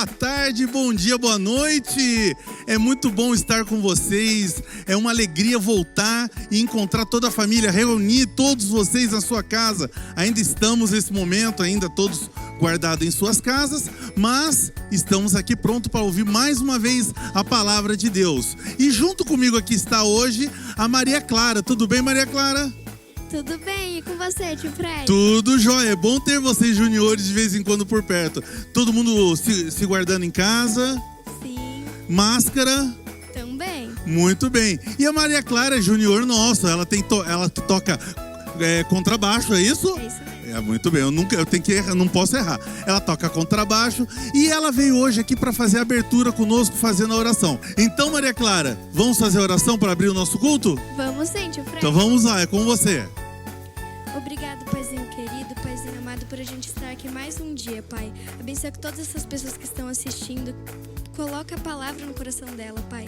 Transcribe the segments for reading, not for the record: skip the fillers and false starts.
boa tarde, bom dia, boa noite. É muito bom estar com vocês. É uma alegria voltar e encontrar toda a família, reunir todos vocês na sua casa. Ainda estamos nesse momento, ainda todos guardados em suas casas, mas estamos aqui prontos para ouvir mais uma vez a palavra de Deus. E junto comigo aqui está hoje a Maria Clara. Tudo bem, Maria Clara? Tudo bem, e com você, tio Fred? Tudo jóia, é bom ter vocês juniores de vez em quando por perto. Todo mundo se guardando em casa? Sim. Máscara? Também. Muito bem. E a Maria Clara é junior nossa, ela toca contrabaixo, é isso? É isso mesmo. Muito bem, não posso errar. Ela toca contrabaixo e ela veio hoje aqui para fazer a abertura conosco, fazendo a oração. Então, Maria Clara, vamos fazer a oração para abrir o nosso culto? Vamos sim, tio Fred. Então vamos lá, é com você. Obrigado, Paizinho querido, Paizinho amado, por a gente estar aqui mais um dia, Pai. Abençoa que todas essas pessoas que estão assistindo, coloca a palavra no coração dela, Pai.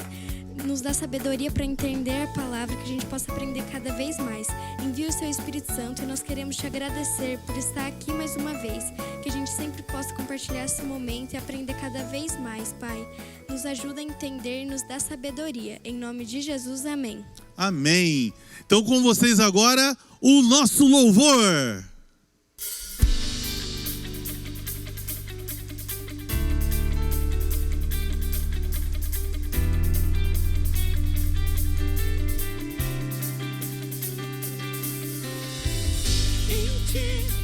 Nos dá sabedoria para entender a palavra, que a gente possa aprender cada vez mais. Envia o seu Espírito Santo e nós queremos te agradecer por estar aqui mais uma vez. Que a gente sempre possa compartilhar esse momento e aprender cada vez mais, Pai. Nos ajuda a entender e nos dá sabedoria. Em nome de Jesus, amém. Amém. Então com vocês agora, o nosso louvor.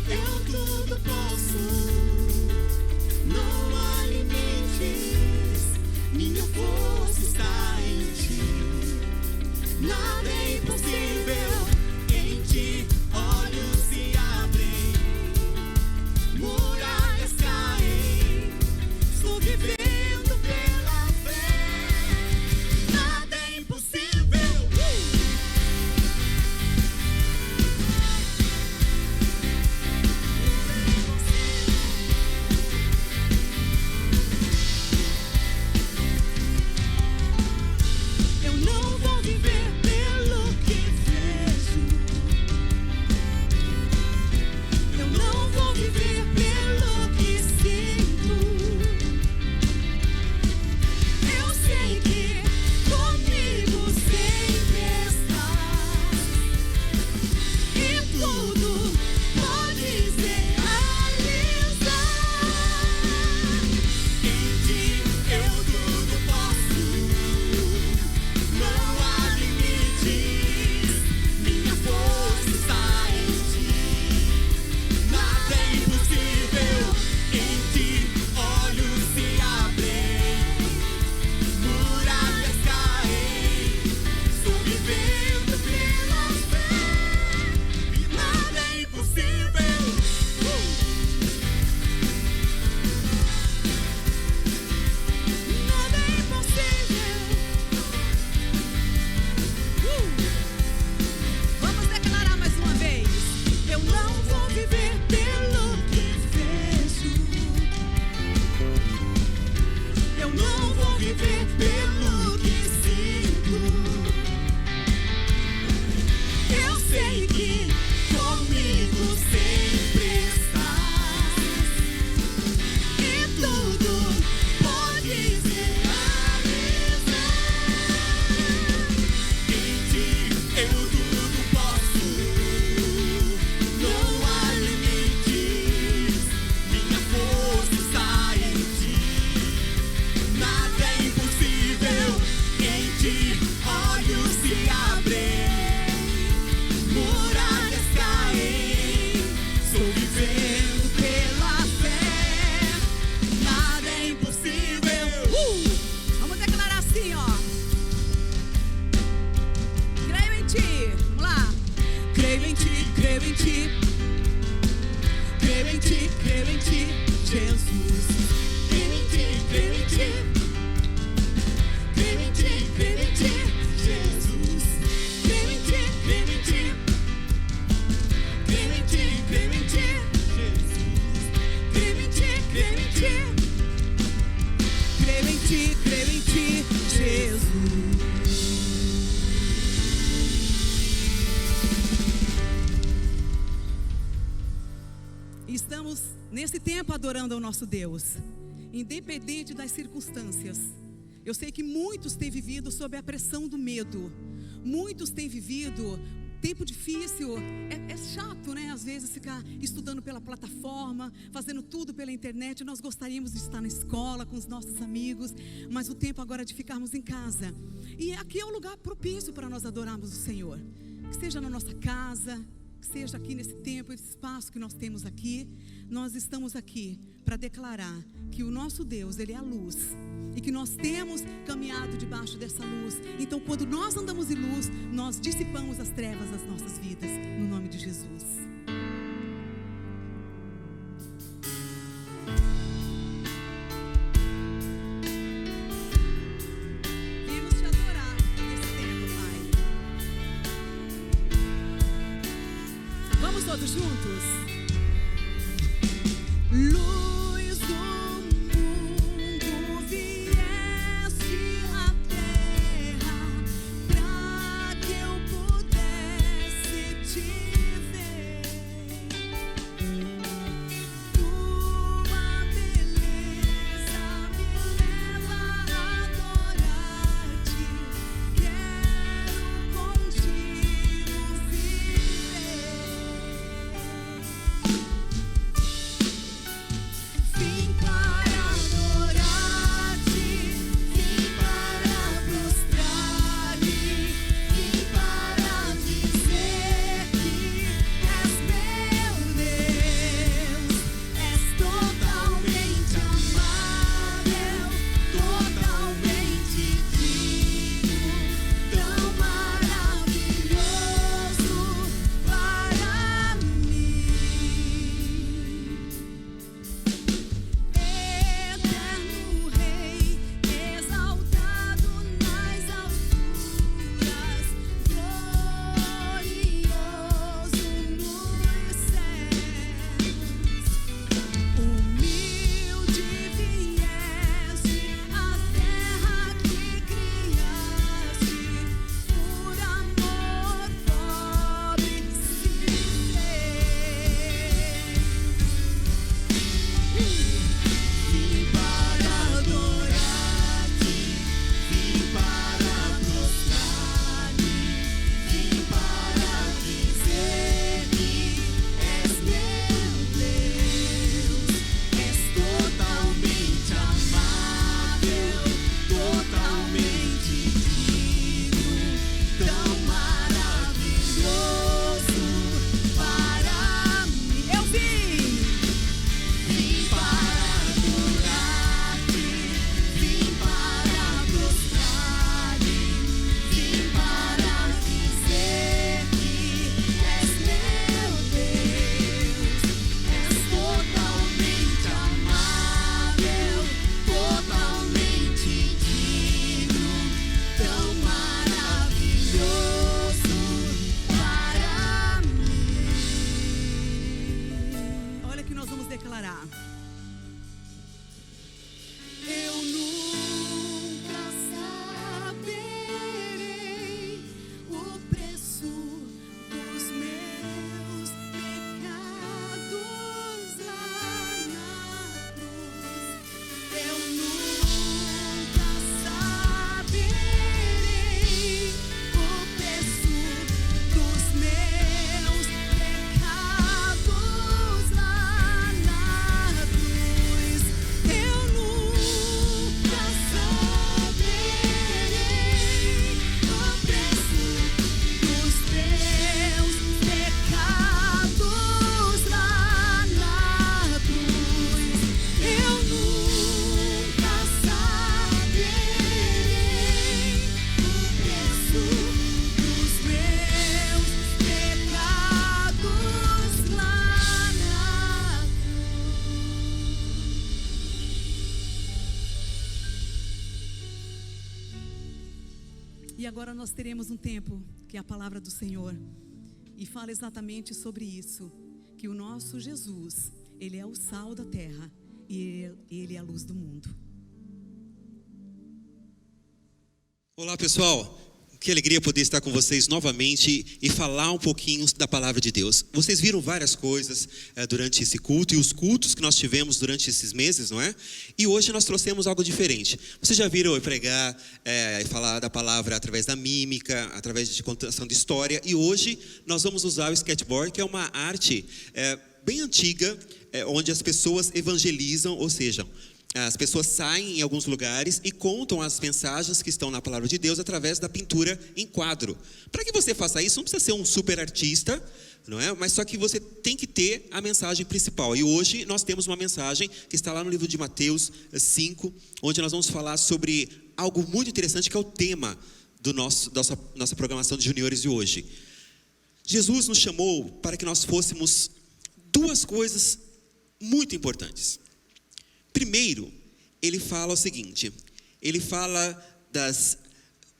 Eu tudo posso, não há limites, minha força está em ti, nada é impossível, em ti olhos se abrem, muralhas caem, estou vivendo pela fé, nada é impossível. Estamos nesse tempo adorando ao nosso Deus. independente das circunstâncias. Eu sei que muitos têm vivido sob a pressão do medo. Muitos têm vivido tempo difícil. É chato, né? Às vezes ficar estudando pela plataforma, fazendo tudo pela internet. Nós gostaríamos de estar na escola com os nossos amigos, mas o tempo agora é de ficarmos em casa. E aqui é um lugar propício para nós adorarmos o Senhor. Que seja na nossa casa, que seja aqui nesse tempo, esse espaço que nós temos aqui. Nós estamos aqui para declarar que o nosso Deus, Ele é a luz, e que nós temos caminhado debaixo dessa luz. Então, quando nós andamos em luz, nós dissipamos as trevas das nossas vidas, no nome de Jesus. Viemos te adorar nesse tempo, Pai. Vamos todos juntos? Luz do mundo, vieste à terra pra que eu pudesse te ver. Tua beleza me leva a adorar-te. Quero contigo viver. Vim para adorar-te, vim para prostrar-me, vim para dizer que és meu Deus, és totalmente amável, totalmente digno, tão maravilhoso para mim. Eterno Rei, exaltado nas alturas, glorioso nos céus. Humilde vieste à terra que criaste, por amor pobre se Vim para adorar-te, vim para prostrar-me, vim para dizer que és meu Deus, és totalmente amável, totalmente digno, tão maravilhoso para mim. Eu vim para adorar-te, vim para prostrar-me, vim para dizer que és meu Deus, és totalmente amável, totalmente digno, tão maravilhoso para mim. Olha que nós vamos declarar. Eu nunca saberei o preço dos meus pecados lá na cruz. Eu nunca saberei o preço dos meus pecados lá na cruz. Eu nunca saberei o preço dos teus pecados lá na cruz. Eu nunca saberei o preço dos meus pecados lá na E agora nós teremos um tempo que é a palavra do Senhor e fala exatamente sobre isso, que o nosso Jesus, Ele é o sal da terra e Ele é a luz do mundo. Olá pessoal, Que alegria poder estar com vocês novamente e falar um pouquinho da palavra de Deus. Vocês viram várias coisas durante esse culto e os cultos que nós tivemos durante esses meses, não é? E hoje nós trouxemos algo diferente. Vocês já viram eu pregar e falar da palavra através da mímica, através de contação de história. E hoje nós vamos usar o sketchboard, que é uma arte bem antiga, onde as pessoas evangelizam, ou seja, as pessoas saem em alguns lugares e contam as mensagens que estão na palavra de Deus através da pintura em quadro. Para que você faça isso, não precisa ser um super artista, não é? Mas só que você tem que ter a mensagem principal. E hoje nós temos uma mensagem que está lá no livro de Mateus 5, onde nós vamos falar sobre algo muito interessante, que é o tema da nossa programação de juniores de hoje. Jesus nos chamou para que nós fôssemos duas coisas muito importantes. Primeiro, ele fala o seguinte, ele fala das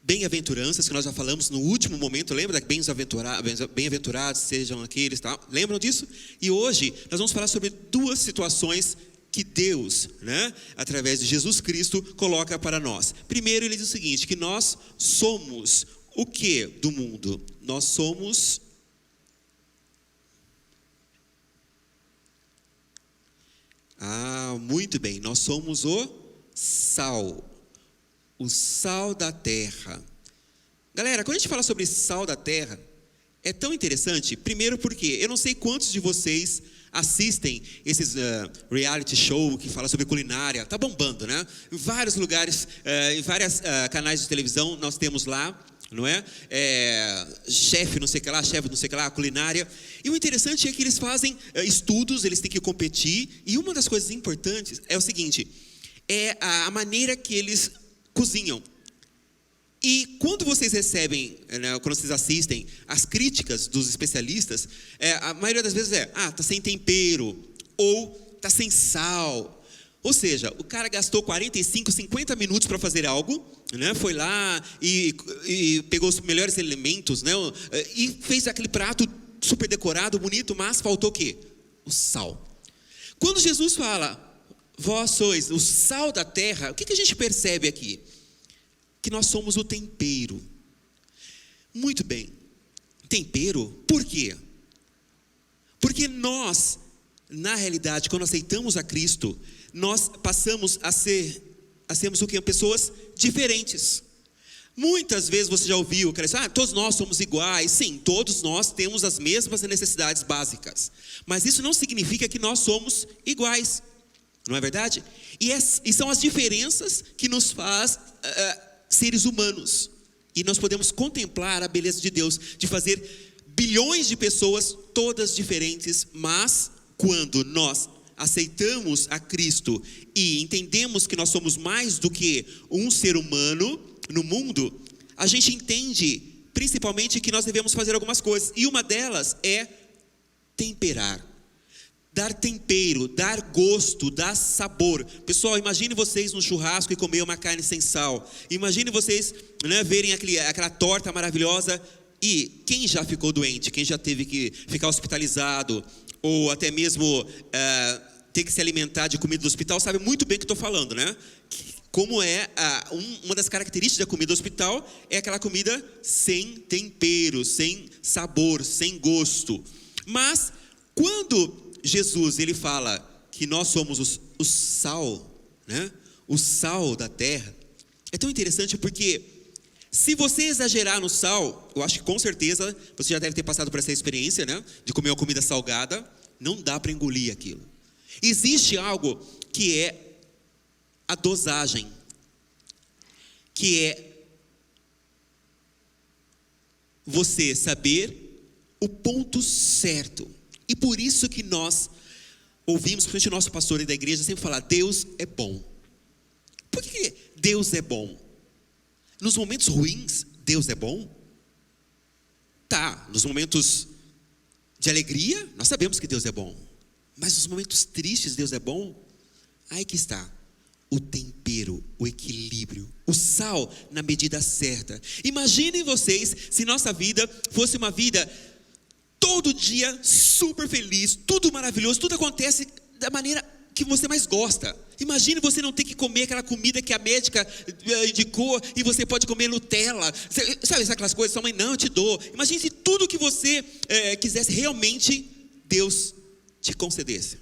bem-aventuranças, que nós já falamos no último momento, lembra da bem-aventurados sejam aqueles, tá? Lembram disso? E hoje nós vamos falar sobre duas situações que Deus, né, através de Jesus Cristo, coloca para nós. Primeiro, ele diz o seguinte, que nós somos o que do mundo? Nós somos... muito bem, nós somos o sal da terra. Galera, quando a gente fala sobre sal da terra, é tão interessante, primeiro porque eu não sei quantos de vocês assistem esses reality show que fala sobre culinária, tá bombando, né? Em vários lugares, em vários canais de televisão nós temos lá, não é? Chefe não sei o que lá, culinária. E o interessante é que eles fazem estudos, eles têm que competir. E uma das coisas importantes é o seguinte, é a maneira que eles cozinham. E quando vocês recebem, né, quando vocês assistem as críticas dos especialistas, a maioria das vezes tá sem tempero, ou tá sem sal. Ou seja, o cara gastou 45, 50 minutos para fazer algo, né? Foi lá e pegou os melhores elementos, né? E fez aquele prato super decorado, bonito, mas faltou o quê? O sal. Quando Jesus fala, vós sois o sal da terra, o que a gente percebe aqui? Que nós somos o tempero. Muito bem. Tempero, por quê? Porque nós, na realidade, quando aceitamos a Cristo, nós passamos a sermos o quê? Pessoas diferentes. Muitas vezes você já ouviu, todos nós somos iguais. Sim, todos nós temos as mesmas necessidades básicas. Mas isso não significa que nós somos iguais. Não é verdade? E são as diferenças que nos faz seres humanos. E nós podemos contemplar a beleza de Deus, de fazer bilhões de pessoas todas diferentes, mas quando nós aceitamos a Cristo e entendemos que nós somos mais do que um ser humano no mundo, a gente entende principalmente que nós devemos fazer algumas coisas, e uma delas é temperar, dar tempero, dar gosto, dar sabor. Pessoal, imagine vocês no churrasco e comer uma carne sem sal, imagine vocês, né, verem aquela torta maravilhosa, e quem já ficou doente, quem já teve que ficar hospitalizado, ou até mesmo ter que se alimentar de comida do hospital, sabe muito bem o que estou falando, né? Como uma das características da comida do hospital é aquela comida sem tempero, sem sabor, sem gosto. Mas quando Jesus ele fala que nós somos o sal, né? O sal da terra, é tão interessante porque se você exagerar no sal, eu acho que com certeza você já deve ter passado por essa experiência, né? De comer uma comida salgada, não dá para engolir aquilo. Existe algo que é a dosagem, que é você saber o ponto certo. E por isso que nós ouvimos, principalmente o nosso pastor da igreja sempre falar, Deus é bom. Por que Deus é bom? Nos momentos ruins, Deus é bom? Tá, nos momentos de alegria, nós sabemos que Deus é bom. Mas nos momentos tristes, Deus é bom? Aí que está o tempero, o equilíbrio, o sal na medida certa. Imaginem vocês se nossa vida fosse uma vida todo dia super feliz, tudo maravilhoso, tudo acontece da maneira que você mais gosta. Imagine você não ter que comer aquela comida que a médica indicou e você pode comer Nutella. Sabe aquelas coisas? Sua mãe, não, eu te dou. Imagine se tudo que você quisesse realmente Deus te concedesse.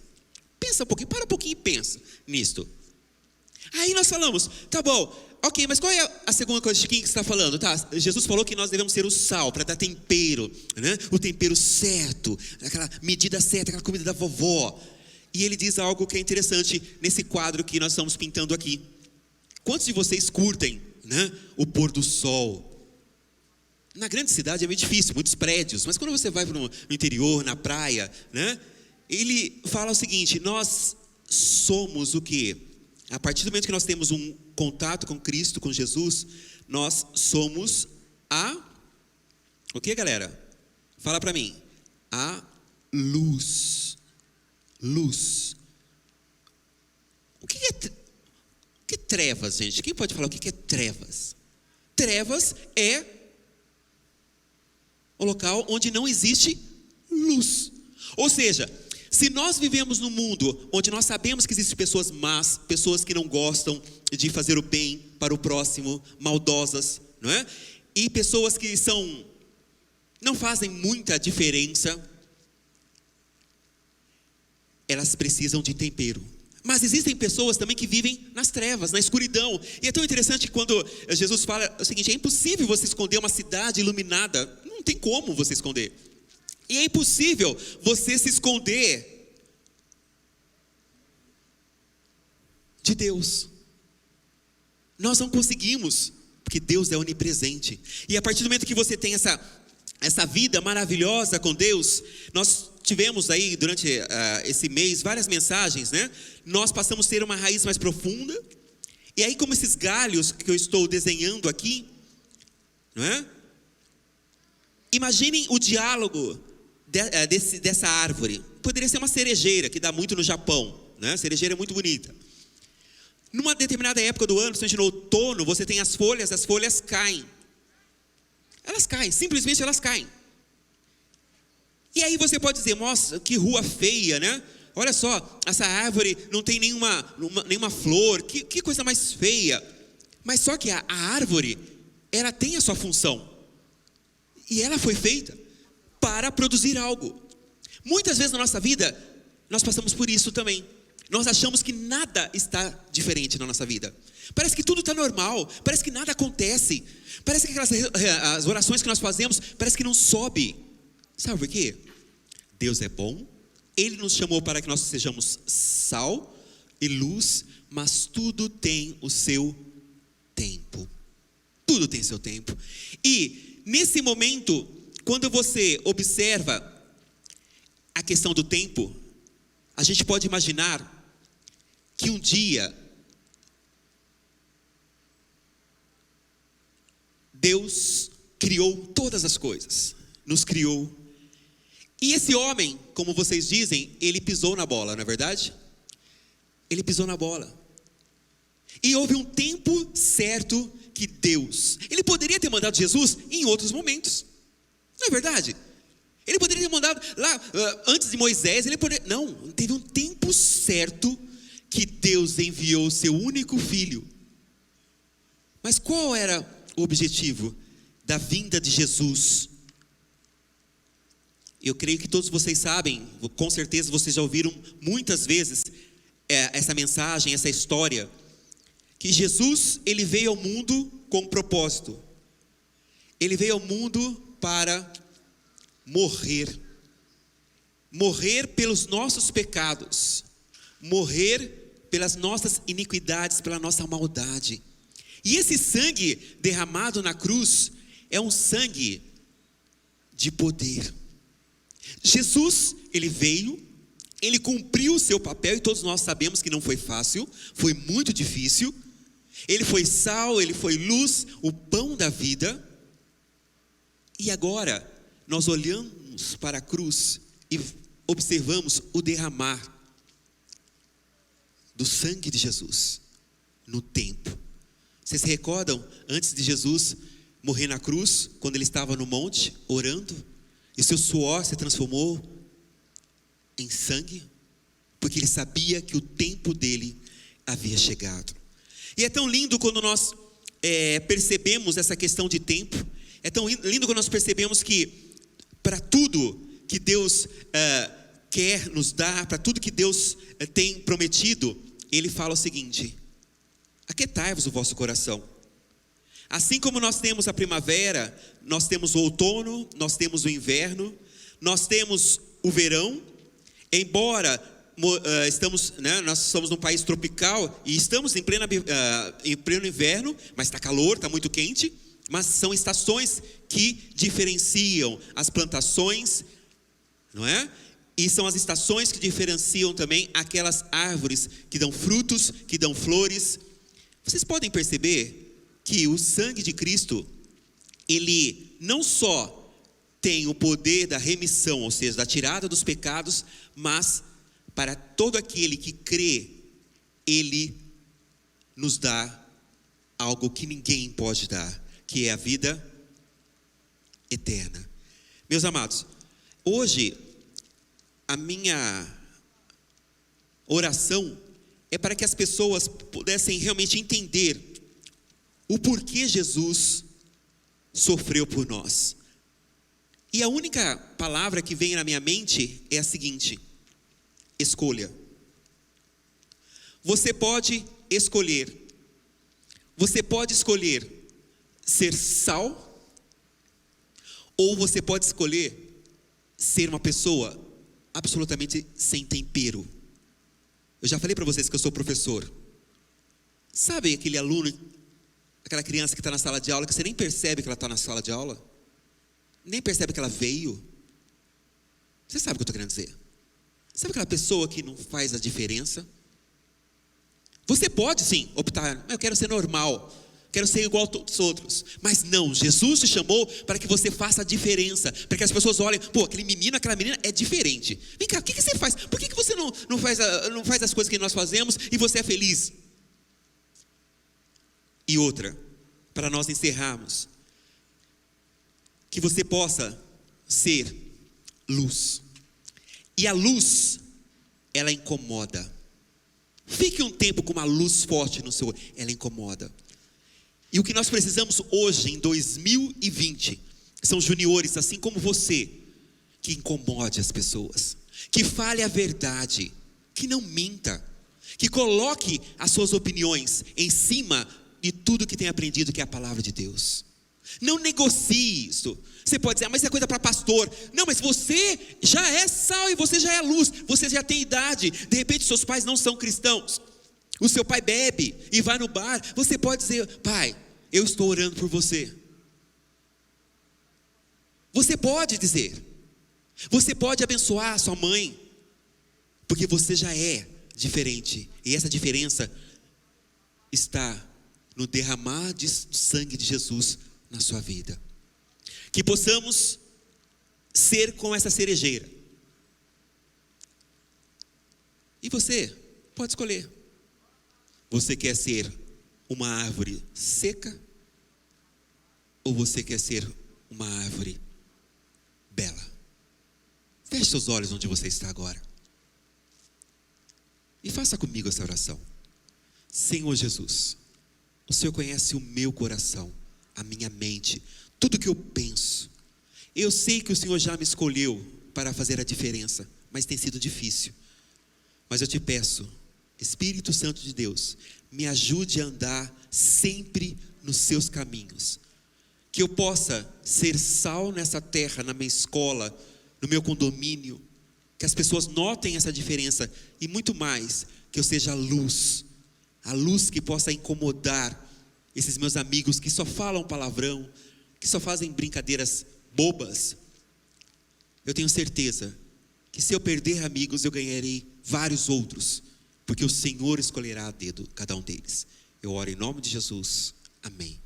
Pensa um pouquinho, para um pouquinho e pensa nisto. Aí nós falamos, tá bom, ok, mas qual é a segunda coisa, Chiquinho, que você está falando? Tá, Jesus falou que nós devemos ser o sal, para dar tempero, né? O tempero certo, aquela medida certa, aquela comida da vovó. E ele diz algo que é interessante nesse quadro que nós estamos pintando aqui. Quantos de vocês curtem, né, o pôr do sol? Na grande cidade é meio difícil, muitos prédios, mas quando você vai no interior, na praia, né, ele fala o seguinte: nós somos o quê? A partir do momento que nós temos um contato com Cristo, com Jesus, nós somos o que, galera? Fala para mim. A luz. Luz. O que é trevas, gente? Quem pode falar o que é trevas? Trevas é o local onde não existe luz. Ou seja, se nós vivemos num mundo onde nós sabemos que existem pessoas más, pessoas que não gostam de fazer o bem para o próximo, maldosas, não é? E pessoas que não fazem muita diferença, elas precisam de tempero. Mas existem pessoas também que vivem nas trevas, na escuridão. E é tão interessante que quando Jesus fala o seguinte: é impossível você esconder uma cidade iluminada. Não tem como você esconder. E é impossível você se esconder de Deus. Nós não conseguimos, porque Deus é onipresente. E a partir do momento que você tem essa vida maravilhosa com Deus, nós tivemos aí durante esse mês várias mensagens, né? Nós passamos a ter uma raiz mais profunda. E aí, como esses galhos que eu estou desenhando aqui, não é? Imaginem o diálogo dessa árvore. Poderia ser uma cerejeira, que dá muito no Japão, né? A cerejeira é muito bonita. Numa determinada época do ano, principalmente no outono, você tem as folhas caem. Elas caem, simplesmente elas caem. E aí você pode dizer: nossa, que rua feia, né? Olha só, essa árvore não tem nenhuma flor, que coisa mais feia. Mas só que a árvore, ela tem a sua função. E ela foi feita para produzir algo. Muitas vezes na nossa vida, nós passamos por isso também. Nós achamos que nada está diferente na nossa vida. Parece que tudo está normal, parece que nada acontece. Parece que as orações que nós fazemos, parece que não sobe. Sabe por quê? Deus é bom, Ele nos chamou para que nós sejamos sal e luz, mas tudo tem o seu tempo. Tudo tem seu tempo. E nesse momento, quando você observa a questão do tempo, a gente pode imaginar que um dia Deus criou todas as coisas, nos criou. E esse homem, como vocês dizem, ele pisou na bola, não é verdade? Ele pisou na bola. E houve um tempo certo que Deus, Ele poderia ter mandado Jesus em outros momentos, não é verdade? Ele poderia ter mandado lá, antes de Moisés, não, teve um tempo certo que Deus enviou o seu único filho. Mas qual era o objetivo da vinda de Jesus? Eu creio que todos vocês sabem, com certeza vocês já ouviram muitas vezes essa mensagem, essa história, que Jesus, ele veio ao mundo com um propósito. Ele veio ao mundo para morrer pelos nossos pecados, morrer pelas nossas iniquidades, pela nossa maldade. E esse sangue derramado na cruz é um sangue de poder. Jesus, ele veio, ele cumpriu o seu papel, e todos nós sabemos que não foi fácil, foi muito difícil. Ele foi sal, ele foi luz, o pão da vida. E agora nós olhamos para a cruz e observamos o derramar do sangue de Jesus no tempo. Vocês se recordam antes de Jesus morrer na cruz, quando ele estava no monte orando, e seu suor se transformou em sangue? porque ele sabia que o tempo dele havia chegado. E é tão lindo quando nós percebemos essa questão de tempo. É tão lindo quando nós percebemos que para tudo que Deus quer nos dar, para tudo que Deus tem prometido, ele fala o seguinte: aquietai-vos o vosso coração. Assim como nós temos a primavera, nós temos o outono, nós temos o inverno, nós temos o verão. Embora nós somos num país tropical e estamos em pleno inverno, mas está calor, está muito quente. Mas são estações que diferenciam as plantações, não é? E são as estações que diferenciam também aquelas árvores que dão frutos, que dão flores. Vocês podem perceber que o sangue de Cristo, ele não só tem o poder da remissão, ou seja, da tirada dos pecados, mas para todo aquele que crê, ele nos dá algo que ninguém pode dar, que é a vida eterna. Meus amados, hoje a minha oração é para que as pessoas pudessem realmente entender o porquê Jesus sofreu por nós. E a única palavra que vem na minha mente é a seguinte: escolha. Você pode escolher. Você pode escolher ser sal, ou você pode escolher ser uma pessoa absolutamente sem tempero. Eu já falei para vocês que eu sou professor. Sabe aquele aluno, aquela criança que está na sala de aula, que você nem percebe que ela está na sala de aula? Nem percebe que ela veio? Você sabe o que eu estou querendo dizer? Sabe aquela pessoa que não faz a diferença? Você pode sim optar: eu quero ser normal, quero ser igual a todos os outros. Mas não, Jesus te chamou para que você faça a diferença, para que as pessoas olhem: pô, aquele menino, aquela menina é diferente. Vem cá, o que você faz? Por que você não faz as coisas que nós fazemos e você é feliz? E outra, para nós encerrarmos, que você possa ser luz. E a luz, ela incomoda. Fique um tempo com uma luz forte no seu olho, ela incomoda. E o que nós precisamos hoje, em 2020, são juniores, assim como você, que incomode as pessoas, que fale a verdade, que não minta, que coloque as suas opiniões em cima de tudo que tem aprendido, que é a palavra de Deus. Não negocie isso. Você pode dizer: mas é coisa para pastor. Não, mas você já é sal e você já é luz. Você já tem idade. De repente seus pais não são cristãos. O seu pai bebe e vai no bar. Você pode dizer: pai, eu estou orando por você. Você pode dizer. Você pode abençoar a sua mãe, porque você já é diferente. E essa diferença está no derramar do sangue de Jesus na sua vida. Que possamos ser com essa cerejeira. E você pode escolher. Você quer ser uma árvore seca, ou você quer ser uma árvore bela? Feche seus olhos onde você está agora e faça comigo essa oração. Senhor Jesus, o Senhor conhece o meu coração, a minha mente, tudo que eu penso. Eu sei que o Senhor já me escolheu para fazer a diferença, mas tem sido difícil. Mas eu te peço, Espírito Santo de Deus, me ajude a andar sempre nos seus caminhos. Que eu possa ser sal nessa terra, na minha escola, no meu condomínio. Que as pessoas notem essa diferença. E muito mais, que eu seja a luz que possa incomodar esses meus amigos que só falam palavrão, que só fazem brincadeiras bobas. Eu tenho certeza que se eu perder amigos, eu ganharei vários outros, porque o Senhor escolherá a dedo cada um deles. Eu oro em nome de Jesus. Amém.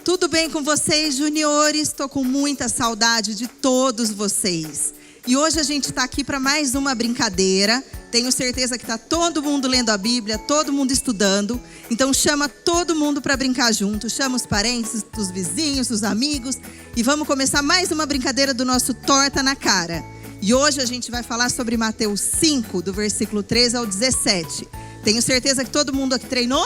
Tudo bem com vocês, juniores? Estou com muita saudade de todos vocês. E hoje a gente está aqui para mais uma brincadeira. Tenho certeza que está todo mundo lendo a Bíblia, todo mundo estudando. Então chama todo mundo para brincar junto. Chama os parentes, os vizinhos, os amigos. E vamos começar mais uma brincadeira do nosso Torta na Cara. E hoje a gente vai falar sobre Mateus 5, do versículo 13 ao 17. Tenho certeza que todo mundo aqui treinou?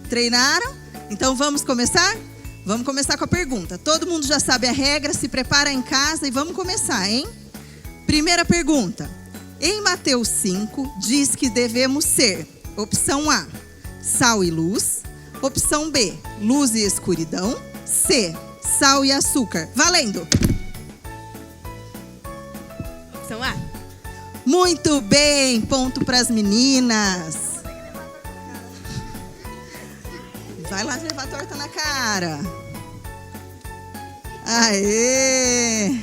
Treinaram? Então vamos começar? Vamos começar com a pergunta. Todo mundo já sabe a regra, se prepara em casa e vamos começar, hein? Primeira pergunta. Em Mateus 5, diz que devemos ser, opção A, sal e luz, opção B, luz e escuridão, C, sal e açúcar. Valendo! Opção A. Muito bem, ponto para as meninas. Vai lá levar a torta na cara. Aê!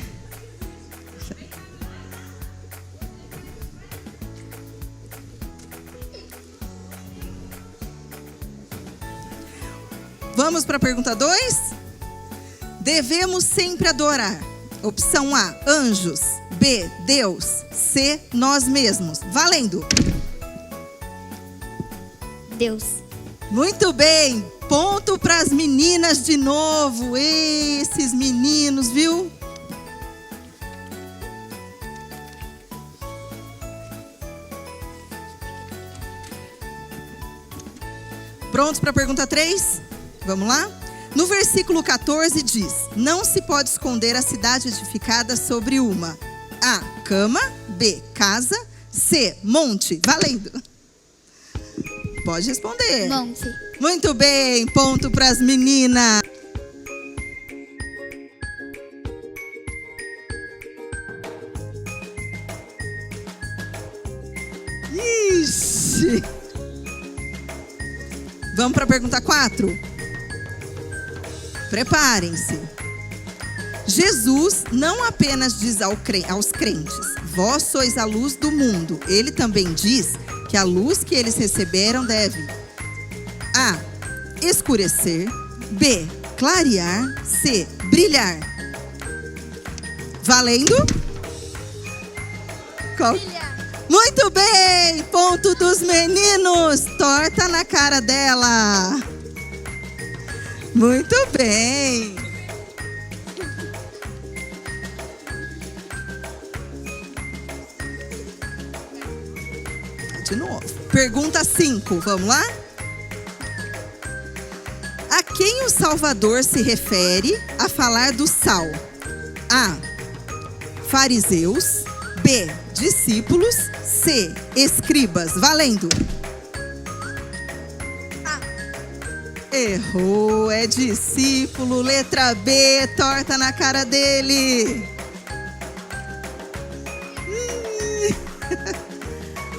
Vamos para a pergunta 2? Devemos sempre adorar. Opção A, anjos. B, Deus. C, nós mesmos. Valendo! Deus. Muito bem, ponto para as meninas de novo. Esses meninos, viu? Prontos para a pergunta 3? Vamos lá? No versículo 14 diz: não se pode esconder a cidade edificada sobre uma A, cama, B, casa, C, monte. Valendo! Pode responder. Monte. Muito bem, ponto para as meninas. Ixi. Vamos para a pergunta 4? Preparem-se. Jesus não apenas diz aos crentes: vós sois a luz do mundo. Ele também diz que a luz que eles receberam deve A, escurecer, B, clarear, C, brilhar. Valendo? Qual? Muito bem, ponto dos meninos. Torta na cara dela. Muito bem. De novo. Pergunta 5, vamos lá? A quem o Salvador se refere a falar do sal? A, fariseus. B, discípulos. C, escribas. Valendo! Errou, é discípulo. Letra B, torta na cara dele.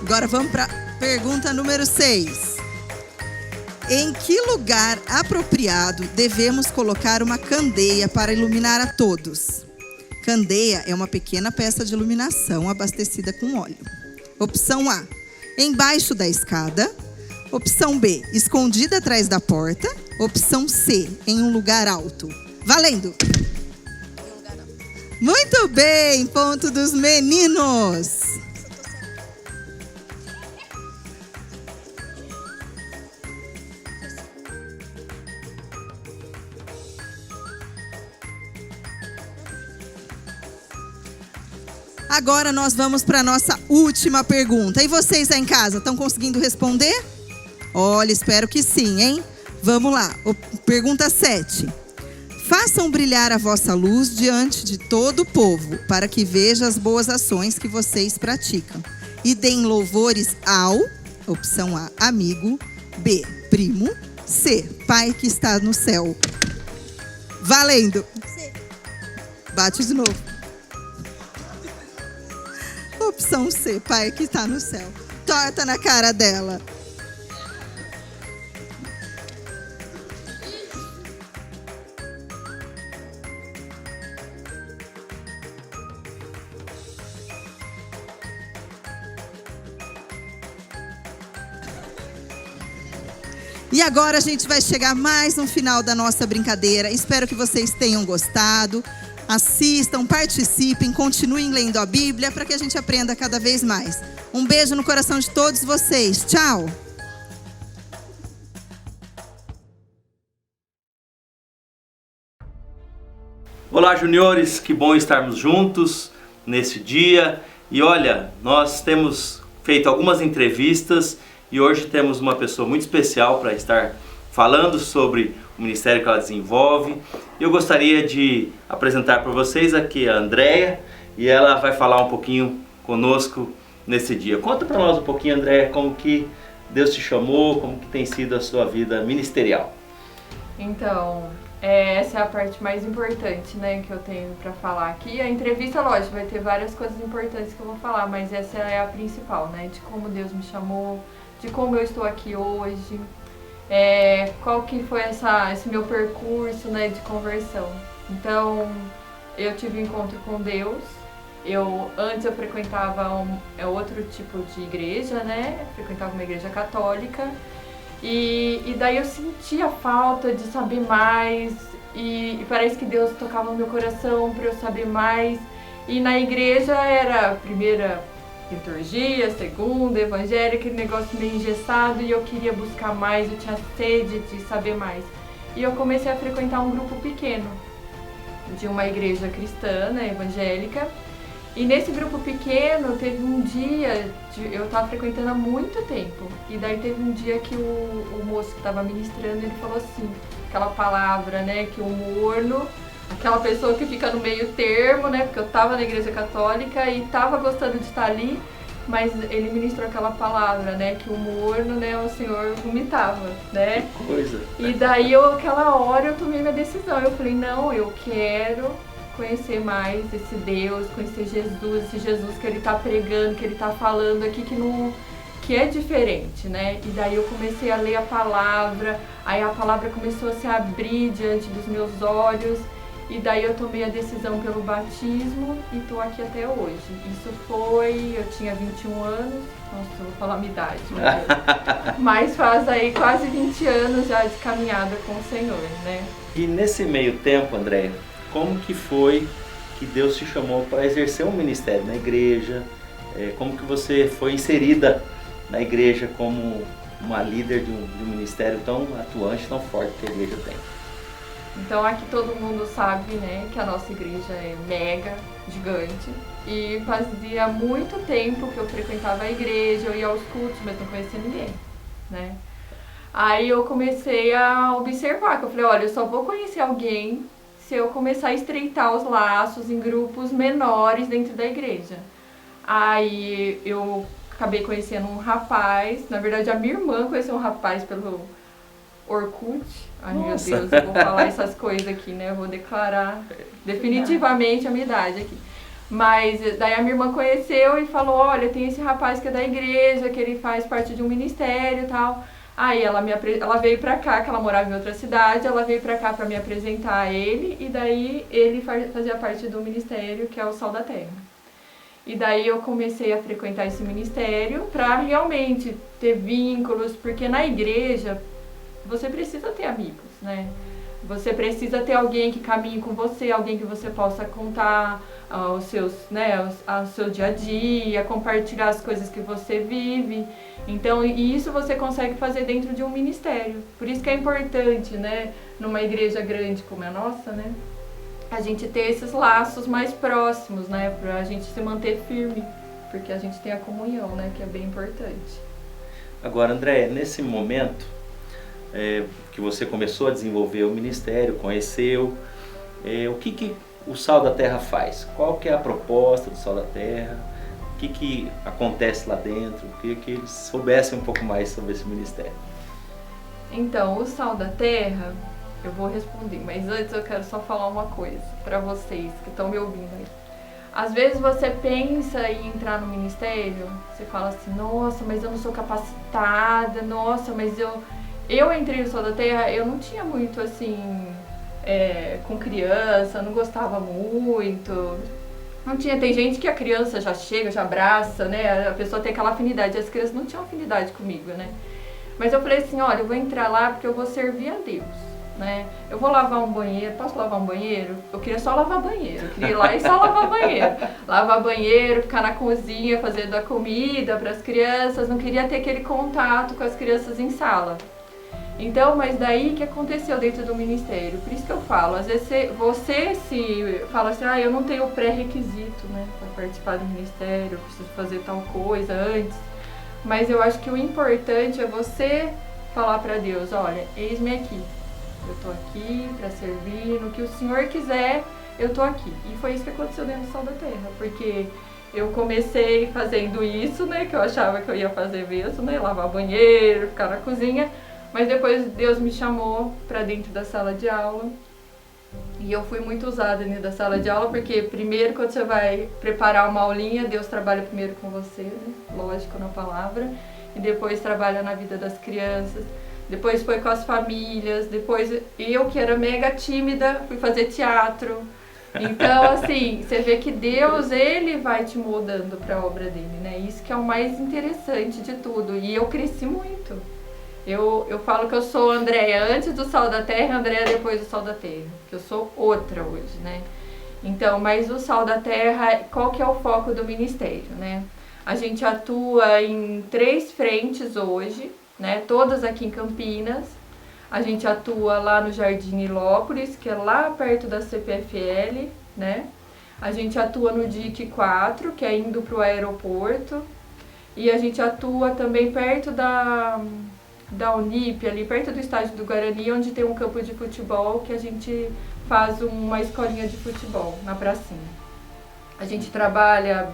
Agora vamos para a pergunta número 6. Em que lugar apropriado devemos colocar uma candeia para iluminar a todos? Candeia é uma pequena peça de iluminação abastecida com óleo. Opção A, embaixo da escada. Opção B, escondida atrás da porta. Opção C, em um lugar alto. Valendo! Muito bem, ponto dos meninos. Agora nós vamos para a nossa última pergunta. E vocês aí em casa, estão conseguindo responder? Olha, espero que sim, hein? Vamos lá. Pergunta 7. Façam brilhar a vossa luz diante de todo o povo, para que veja as boas ações que vocês praticam. E deem louvores ao, opção A, amigo, B, primo, C, pai que está no céu. Valendo! C. Bate de novo. Opção C, pai que está no céu. Torta na cara dela. E agora a gente vai chegar mais no final da nossa brincadeira. Espero que vocês tenham gostado. Assistam, participem, continuem lendo a Bíblia para que a gente aprenda cada vez mais. Um beijo no coração de todos vocês. Tchau! Olá, juniores, que bom estarmos juntos nesse dia. E olha, nós temos feito algumas entrevistas e hoje temos uma pessoa muito especial para estar falando sobre o ministério que ela desenvolve. Eu gostaria de apresentar para vocês aqui a Andréia e ela vai falar um pouquinho conosco nesse dia. Conta para nós um pouquinho, Andréia, como que Deus te chamou, como que tem sido a sua vida ministerial. Então, essa é a parte mais importante, né, que eu tenho para falar aqui. A entrevista, lógico, vai ter várias coisas importantes que eu vou falar, mas essa é a principal, né, de como Deus me chamou, de como eu estou aqui hoje, qual que foi esse meu percurso, né, de conversão. Então, eu tive um encontro com Deus. Antes eu frequentava outro tipo de igreja, né, frequentava uma igreja católica. E daí eu sentia falta de saber mais e parece que Deus tocava no meu coração para eu saber mais. E na igreja era a primeira liturgia, segunda, evangelho, aquele negócio meio engessado e eu queria buscar mais, eu tinha sede de saber mais. E eu comecei a frequentar um grupo pequeno de uma igreja cristã, né, evangélica. E nesse grupo pequeno, teve um dia, eu estava frequentando há muito tempo, e daí teve um dia que o moço que estava ministrando, ele falou assim, aquela palavra, né, que o morno, aquela pessoa que fica no meio termo, né, porque eu estava na igreja católica e estava gostando de estar ali, mas ele ministrou aquela palavra, né, que o morno, né, o Senhor vomitava, né. Que coisa. E daí, aquela hora, eu tomei minha decisão, eu falei, não, eu quero conhecer mais esse Deus, conhecer Jesus, esse Jesus que ele está pregando, que ele está falando aqui, que é diferente, né? E daí eu comecei a ler a palavra, aí a palavra começou a se abrir diante dos meus olhos, e daí eu tomei a decisão pelo batismo e estou aqui até hoje. Isso eu tinha 21 anos, nossa, eu vou falar a minha idade, mas faz aí quase 20 anos já de caminhada com o Senhor, né? E nesse meio tempo, Andréia, como que foi que Deus te chamou para exercer um ministério na igreja? Como que você foi inserida na igreja como uma líder de um ministério tão atuante, tão forte que a igreja tem? Então aqui todo mundo sabe, né, que a nossa igreja é mega, gigante. E fazia muito tempo que eu frequentava a igreja, eu ia aos cultos, mas não conhecia ninguém, né? Aí eu comecei a observar, que eu falei, olha, eu só vou conhecer alguém se eu começar a estreitar os laços em grupos menores dentro da igreja. Aí eu acabei conhecendo um rapaz, na verdade a minha irmã conheceu um rapaz pelo Orkut. Ai, nossa. Meu Deus, eu vou falar essas coisas aqui, né? Eu vou declarar definitivamente a minha idade aqui. Mas daí a minha irmã conheceu e falou, olha, tem esse rapaz que é da igreja, que ele faz parte de um ministério e tal. Aí ela veio pra cá, que ela morava em outra cidade, ela veio pra cá pra me apresentar a ele, e daí ele fazia parte do ministério, que é o Sal da Terra. E daí eu comecei a frequentar esse ministério pra realmente ter vínculos, porque na igreja você precisa ter amigos, né? Você precisa ter alguém que caminhe com você, alguém que você possa contar o seu dia a dia, compartilhar as coisas que você vive. Então, isso você consegue fazer dentro de um ministério. Por isso que é importante, né, numa igreja grande como a nossa, né, a gente ter esses laços mais próximos, né, pra gente se manter firme, porque a gente tem a comunhão, né, que é bem importante. Agora, André, nesse momento que você começou a desenvolver o ministério, conheceu, o que o Sal da Terra faz? Qual que é a proposta do Sal da Terra? O que acontece lá dentro? Eu queria que eles soubessem um pouco mais sobre esse ministério. Então, o Sal da Terra, eu vou responder, mas antes eu quero só falar uma coisa para vocês que estão me ouvindo aí. Às vezes você pensa em entrar no ministério, você fala assim, nossa, mas eu não sou capacitada, nossa, mas eu entrei no Sal da Terra, eu não tinha muito assim, com criança, não gostava muito. Não tinha, tem gente que a criança já chega, já abraça, né? A pessoa tem aquela afinidade. As crianças não tinham afinidade comigo, né? Mas eu falei assim, olha, eu vou entrar lá porque eu vou servir a Deus. né? Eu vou lavar um banheiro, posso lavar um banheiro? Eu queria só lavar banheiro, eu queria ir lá e só lavar banheiro. Lavar banheiro, ficar na cozinha fazendo a comida para as crianças, não queria ter aquele contato com as crianças em sala. Então, mas daí o que aconteceu dentro do ministério? Por isso que eu falo, às vezes você se fala assim, eu não tenho pré-requisito, né, para participar do ministério, eu preciso fazer tal coisa antes. Mas eu acho que o importante é você falar para Deus, olha, eis-me aqui. Eu tô aqui para servir, no que o Senhor quiser, eu tô aqui. E foi isso que aconteceu dentro do Sal da Terra, porque eu comecei fazendo isso, né, que eu achava que eu ia fazer mesmo, né, lavar banheiro, ficar na cozinha, mas depois Deus me chamou para dentro da sala de aula. E eu fui muito usada dentro da sala de aula, porque primeiro quando você vai preparar uma aulinha, Deus trabalha primeiro com você, né, lógico, na palavra, e depois trabalha na vida das crianças. Depois foi com as famílias, depois eu, que era mega tímida, fui fazer teatro. Então, assim, você vê que Deus, Ele vai te moldando para a obra dele, né? Isso que é o mais interessante de tudo. E eu cresci muito. Eu falo que eu sou Andréia antes do Sal da Terra e Andréia depois do Sal da Terra. Que eu sou outra hoje, né? Então, mas o Sal da Terra, qual que é o foco do ministério, né? A gente atua em 3 frentes hoje, né, todas aqui em Campinas. A gente atua lá no Jardim Nilópolis, que é lá perto da CPFL, né? A gente atua no DIC 4, que é indo para o aeroporto. E a gente atua também perto da Unip, ali perto do estádio do Guarani, onde tem um campo de futebol, que a gente faz uma escolinha de futebol na pracinha. A gente trabalha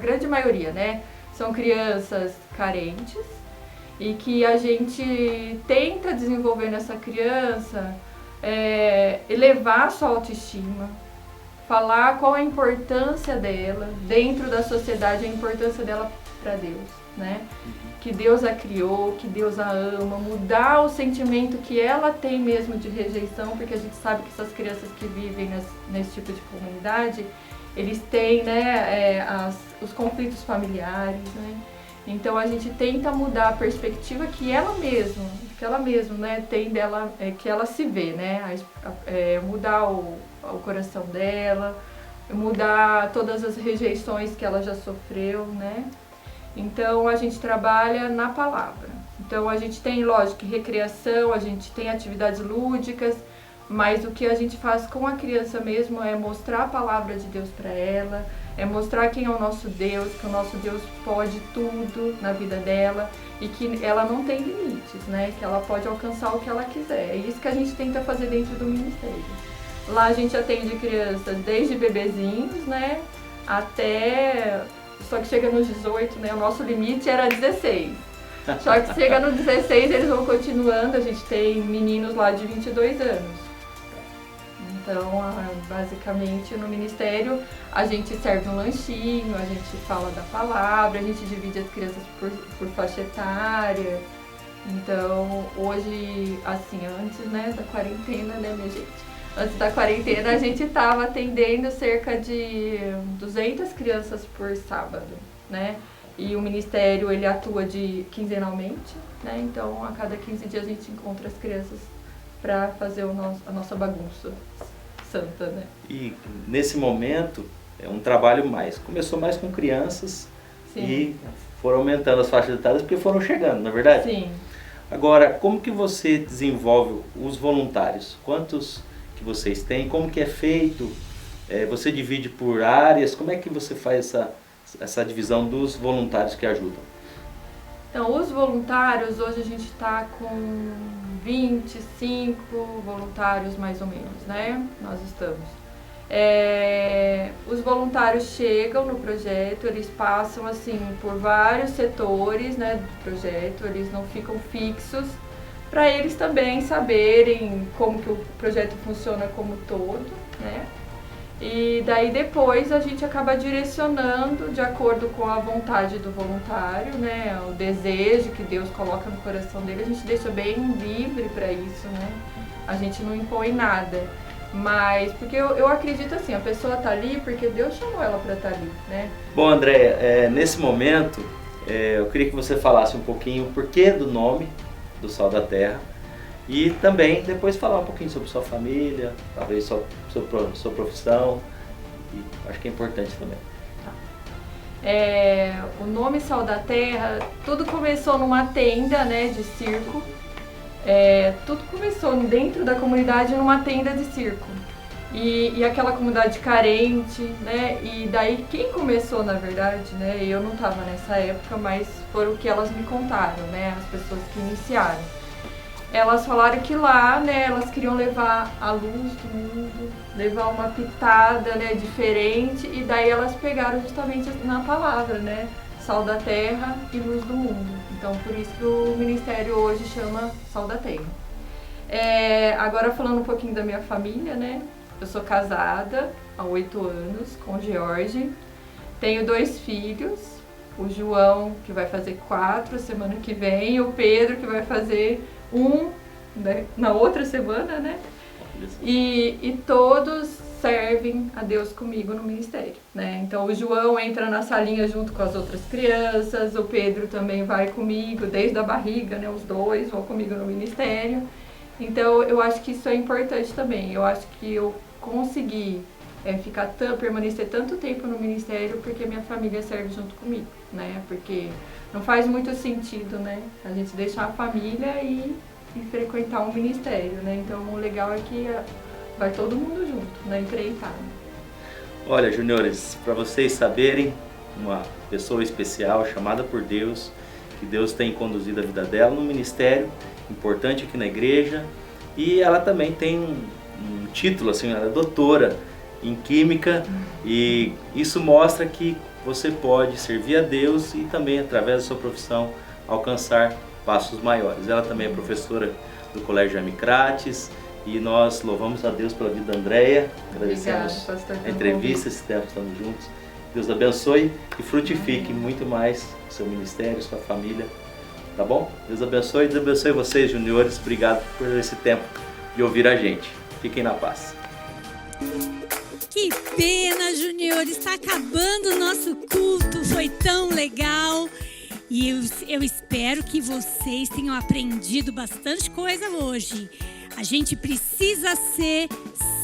grande maioria, né? São crianças carentes e que a gente tenta desenvolver nessa criança, elevar a sua autoestima, falar qual a importância dela dentro da sociedade, a importância dela para Deus, né? Que Deus a criou, que Deus a ama, mudar o sentimento que ela tem mesmo de rejeição, porque a gente sabe que essas crianças que vivem nesse tipo de comunidade, eles têm, né, os conflitos familiares, né? Então a gente tenta mudar a perspectiva que ela mesma, né, tem dela, que ela se vê, né? Mudar o coração dela, mudar todas as rejeições que ela já sofreu, né? Então a gente trabalha na palavra. Então a gente tem, lógico, recreação, a gente tem atividades lúdicas, mas o que a gente faz com a criança mesmo é mostrar a palavra de Deus para ela, é mostrar quem é o nosso Deus, que o nosso Deus pode tudo na vida dela e que ela não tem limites, né? Que ela pode alcançar o que ela quiser. É isso que a gente tenta fazer dentro do ministério. Lá a gente atende crianças desde bebezinhos, né? Até... Só que chega nos 18, né? O nosso limite era 16. Só que chega no 16, eles vão continuando. A gente tem meninos lá de 22 anos. Então, basicamente, no ministério, a gente serve um lanchinho, a gente fala da palavra, a gente divide as crianças por faixa etária. Então, hoje, assim, antes, né, da quarentena, né, minha gente? Antes da quarentena, a gente estava atendendo cerca de 200 crianças por sábado, né? E o ministério, ele atua quinzenalmente, né? Então, a cada 15 dias a gente encontra as crianças para fazer a nossa bagunça santa, né? E nesse momento, é um trabalho começou mais com crianças. Sim. E foram aumentando as faixas etárias porque foram chegando, não é verdade? Sim. Agora, como que você desenvolve os voluntários? Quantos que vocês têm? Como que é feito? Você divide por áreas? Como é que você faz essa divisão dos voluntários que ajudam? Então, os voluntários, hoje a gente está com 25 voluntários mais ou menos, né? Nós estamos. Os voluntários chegam no projeto, eles passam assim por vários setores, né, do projeto, eles não ficam fixos, para eles também saberem como que o projeto funciona como todo, né? E daí depois a gente acaba direcionando de acordo com a vontade do voluntário, né? O desejo que Deus coloca no coração dele, a gente deixa bem livre para isso, né? A gente não impõe nada. Mas, porque eu acredito assim, a pessoa tá ali porque Deus chamou ela para estar ali, né? Bom, Andréia, nesse momento, eu queria que você falasse um pouquinho o porquê do nome do Sal da Terra E também depois falar um pouquinho sobre sua família, talvez sua profissão, e acho que é importante também. O nome Sal da Terra, tudo começou numa tenda, né, de circo. Tudo começou dentro da comunidade numa tenda de circo. E aquela comunidade carente, né, e daí quem começou, na verdade, né, eu não estava nessa época, mas foram o que elas me contaram, né, as pessoas que iniciaram. Elas falaram que lá, né, elas queriam levar a luz do mundo, levar uma pitada, né, diferente, e daí elas pegaram justamente na palavra, né, Sal da Terra e Luz do Mundo. Então, por isso que o ministério hoje chama Sal da Terra. Agora, falando um pouquinho da minha família, né, eu sou casada há 8 anos com o George, tenho 2 filhos, o João, que vai fazer 4 semana que vem, e o Pedro, que vai fazer 1 na outra semana, né? E todos servem a Deus comigo no ministério, né? Então o João entra na salinha junto com as outras crianças, o Pedro também vai comigo desde a barriga, né? Os 2 vão comigo no ministério. Então eu acho que isso é importante também. Eu acho que eu consegui permanecer tanto tempo no ministério porque minha família serve junto comigo, né? Porque não faz muito sentido, né, a gente deixar a família e frequentar um ministério, né? Então o legal é que vai todo mundo junto, né, empreitada. Olha, juniores, para vocês saberem, uma pessoa especial chamada por Deus, que Deus tem conduzido a vida dela no ministério, importante aqui na igreja, e ela também tem um título, assim, ela é doutora em Química, e isso mostra que você pode servir a Deus e também, através da sua profissão, alcançar passos maiores. Ela também é professora do Colégio Jaime Crates, e nós louvamos a Deus pela vida da Andréia, agradecemos a entrevista, esse tempo estamos juntos. Deus abençoe e frutifique muito mais o seu ministério, sua família, tá bom? Deus abençoe vocês, juniores, obrigado por esse tempo de ouvir a gente. Fiquem na paz. Que pena, juniores, está acabando o nosso culto, foi tão legal. E eu espero que vocês tenham aprendido bastante coisa hoje. A gente precisa ser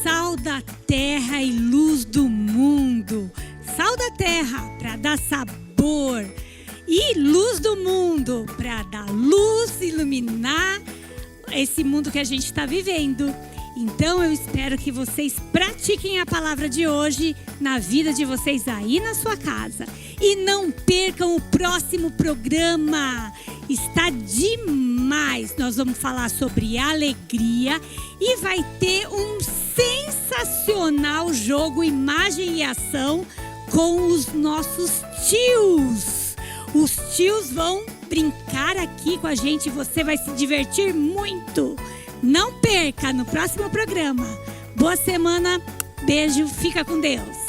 sal da terra e luz do mundo. Sal da terra para dar sabor e luz do mundo para dar luz, iluminar esse mundo que a gente está vivendo. Então eu espero que vocês pratiquem a palavra de hoje na vida de vocês aí na sua casa. E não percam o próximo programa. Está demais. Nós vamos falar sobre alegria e vai ter um sensacional jogo Imagem e Ação com os nossos tios. Os tios vão brincar aqui com a gente. Você vai se divertir muito. Não perca no próximo programa. Boa semana, beijo, fica com Deus.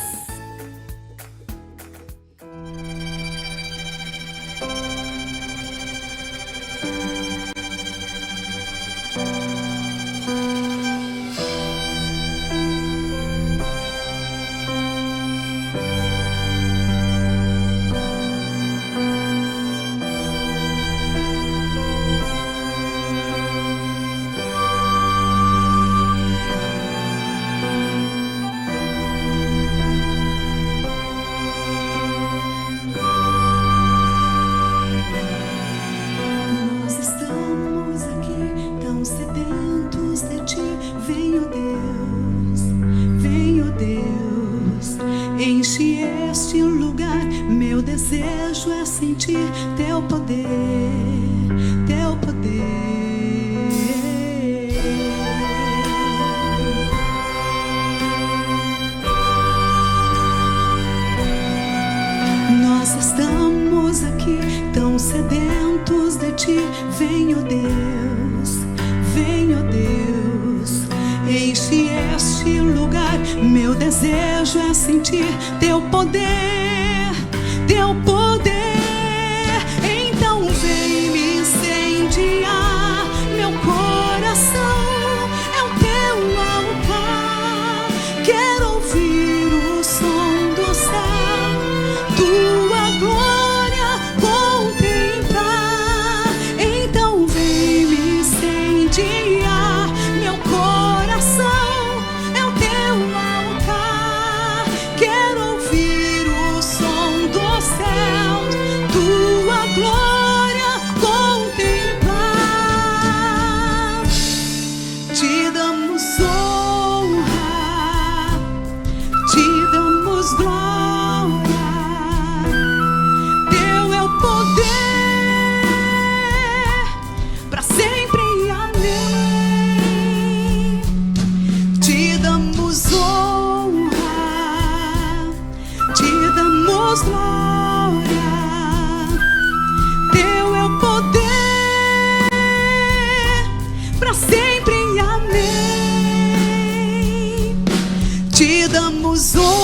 Dia glória. Teu é o poder para sempre. Amém. Te damos honra, te damos glória. Teu é o poder para sempre. Amém. Te damos honra.